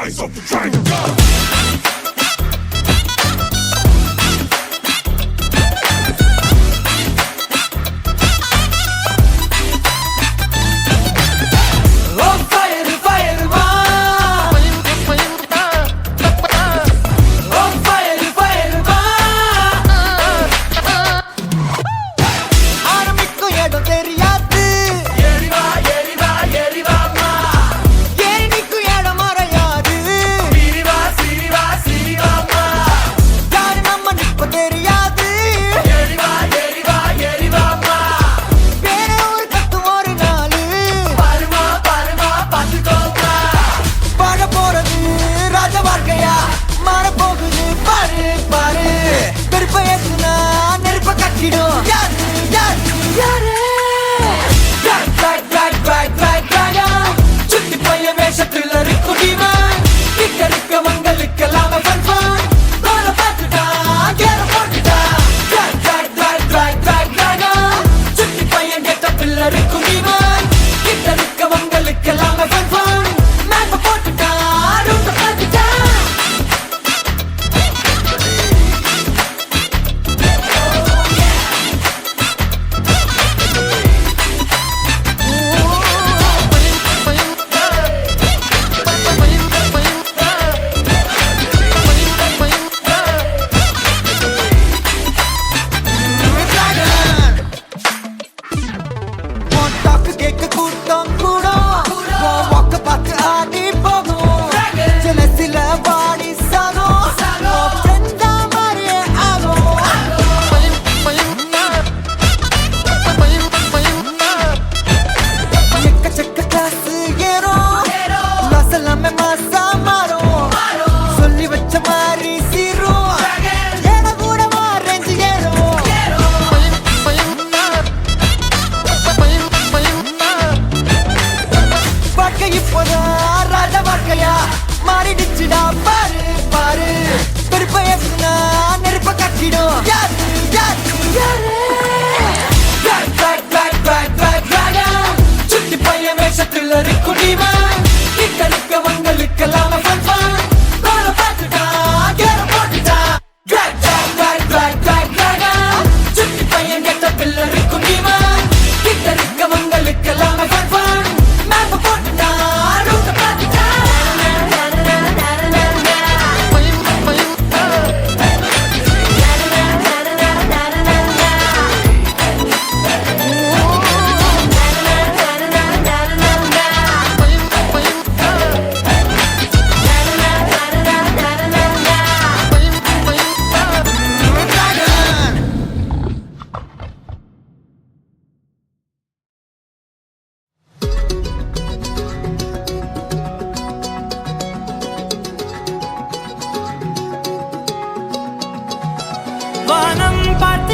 rise of the dragon.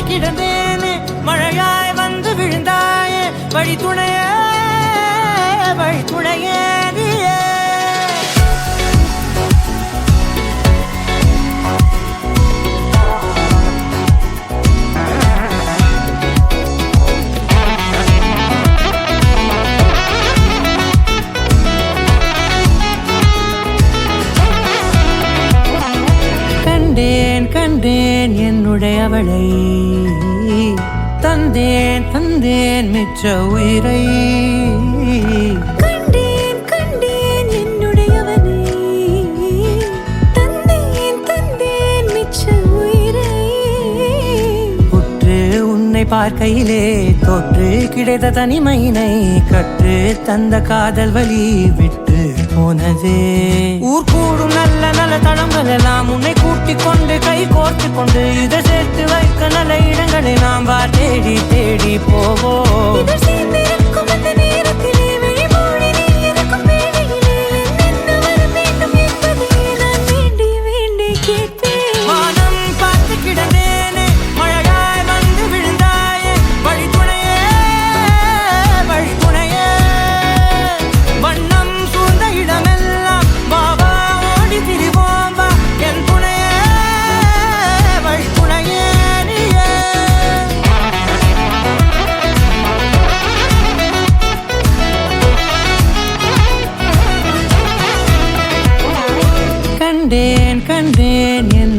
கிடந்தேனே மழையாய் வந்து விழுந்தாயே வழி துணையே நீயே கண்டேன் என்னுடையவளை தந்தேன் மிச்ச உயிரை கண்டேன் என்னுடையவனை தந்தேன் மிச்ச உயிரை உற்று உன்னை பார்க்கையிலே தொற்று கிடைத்த தனிமையினை கற்று தந்த காதல் வழி விட்டு போனதே ஊர் கூடும் நல்ல நல்ல தளங்கள் எல்லாம் உன்னை கூட்டிக் கொண்டு கை கோர்த்து கொண்டு இதை சேர்த்து வைக்க நல்ல இடங்களை நாம் தேடி தேடி போவோம்.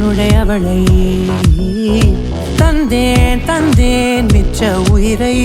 என்னுடையவளை தந்தேன் தந்தேன் மிச்ச உயிரை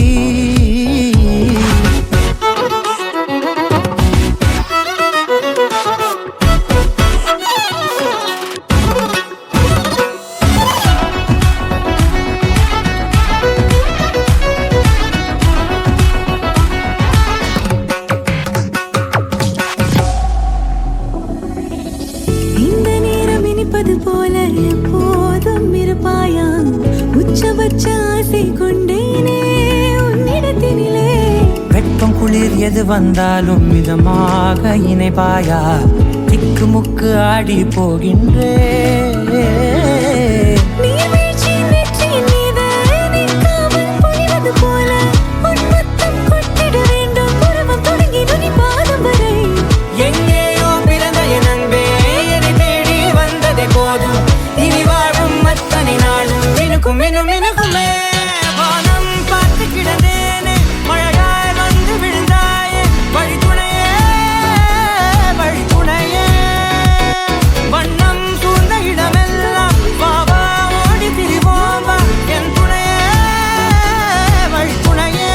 இந்த நேரம் இனிப்பது போல எப்போதும் இருப்பாயா உச்சபட்ச ஆசை கொண்டேனே உன்னிடத்தினிலே வெப்பம் குளிர் எது வந்தாலும் மிதமாக இணைப்பாயா திக்கு முக்கு ஆடி போகின்றே நீர்வீழ்ச்சியின் நெற்றியின் மீது நிற்காமல் பொழிவது போல உன் முத்தம் கொட்டிட வேண்டும் உருவம் தொடங்கி நுனி பாதம் வரை எங்கேயோ பிறந்த என் அன்பே என்னை தேடி வந்ததே போதும் இனி வாழும் அத்தனை நாளும் மினுக்கும் மினுக்குமே வானம் பார்த்து கிடந்தேனே மழையாய் வந்து விழுந்தாயே வழித்துணையே வழித்துணையே வண்ணம் சூழ்ந்த இடமெல்லாம் வாவா ஓடி திரிவோம் வா என் துணையே வழித்துணையே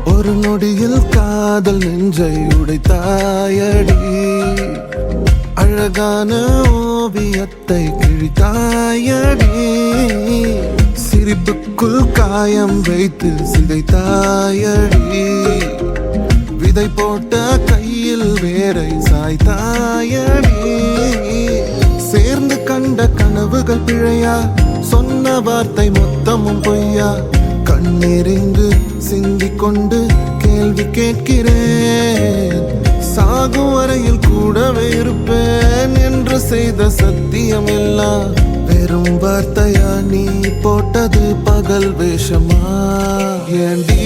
ஒரு நொடியில் காதல் நெஞ்சை உடைத்தாயடி அழகான ஓவியத்தை கிழித்தாயடி சிரிப்புக்குள் காயம் வைத்து சிதைத்தாயடி விதை போட்ட கையில் வேரை சாய்த்தாயடி சேர்ந்து கண்ட கனவுகள் பிழையா சொன்ன வார்த்தை மொத்தமும் பொய்யா கண்ணெறிந்து சிந்திக் கொண்டு கேள்வி கேட்கிறேன் சாகும் வரையில் கூடவே இருப்பேன் என்று செய்த சத்தியம் எல்லாம் வெறும் வார்த்தையா நீ போட்டது பகல் வேஷமா ஏண்டி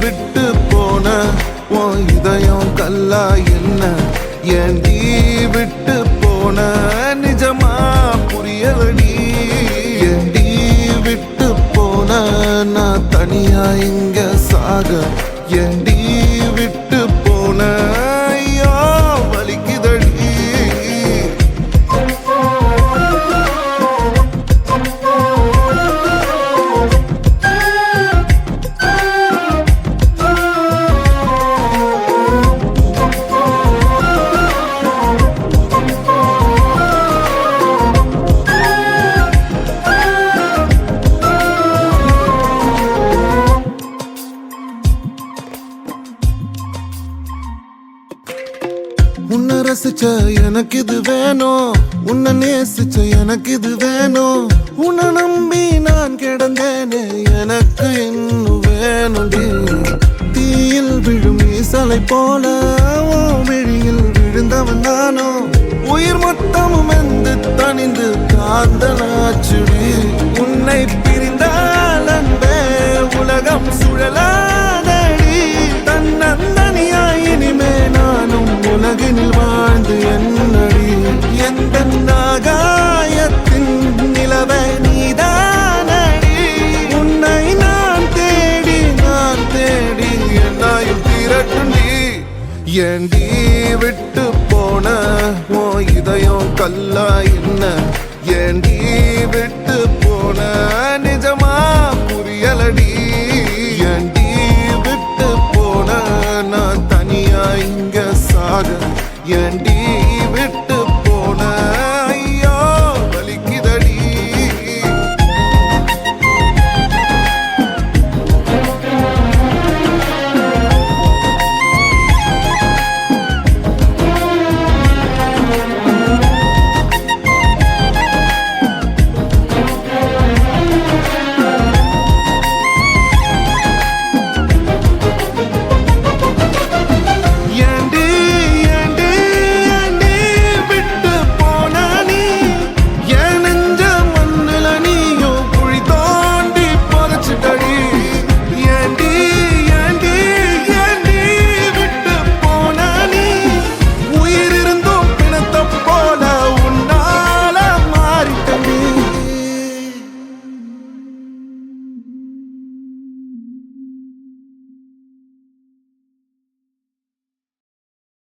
விட்டு போன உன் இதயம் கல்லா என்ன ஏண்டி விட்டு போன நிஜமா புரியலடி ஏண்டி விட்டு போன நான் தனியா இங்க சாக ஏண்டி விட்டு போன ஐயோ வலிக்குதடி உன்னை ரசிச்ச எனக்கு இது வேணும் உன்னை நேசிச்ச எனக்கு இது வேணும் உன்னை நம்பி நான் கிடந்தேனே எனக்கு இன்னும் வேணும்டி தீயில் விழும் ஈசலை போல உன் விழியில் விழுந்தவன் தானோ உயிர் மொத்தமும் வெந்து தணிந்து காந்தனாச்சுடி உன்னை பிரிந்தால் அன்பே உலகம் சுழலாதடி தன்னந்தனியாய் இனிமே நானும் உலகினில் வாழ்ந்து என்னடி எந்த நாகாயத்தின் நிலவை நீதானடி உன்னை நான் தேடி என்னாயும் திரட்டுண்டி ஏண்டி விட்டு போன ஓ இதயம் கல்லா என்ன ஏண்டி விட்டு போன நிஜமா புரியலடி ஏண்டி ஏண்டி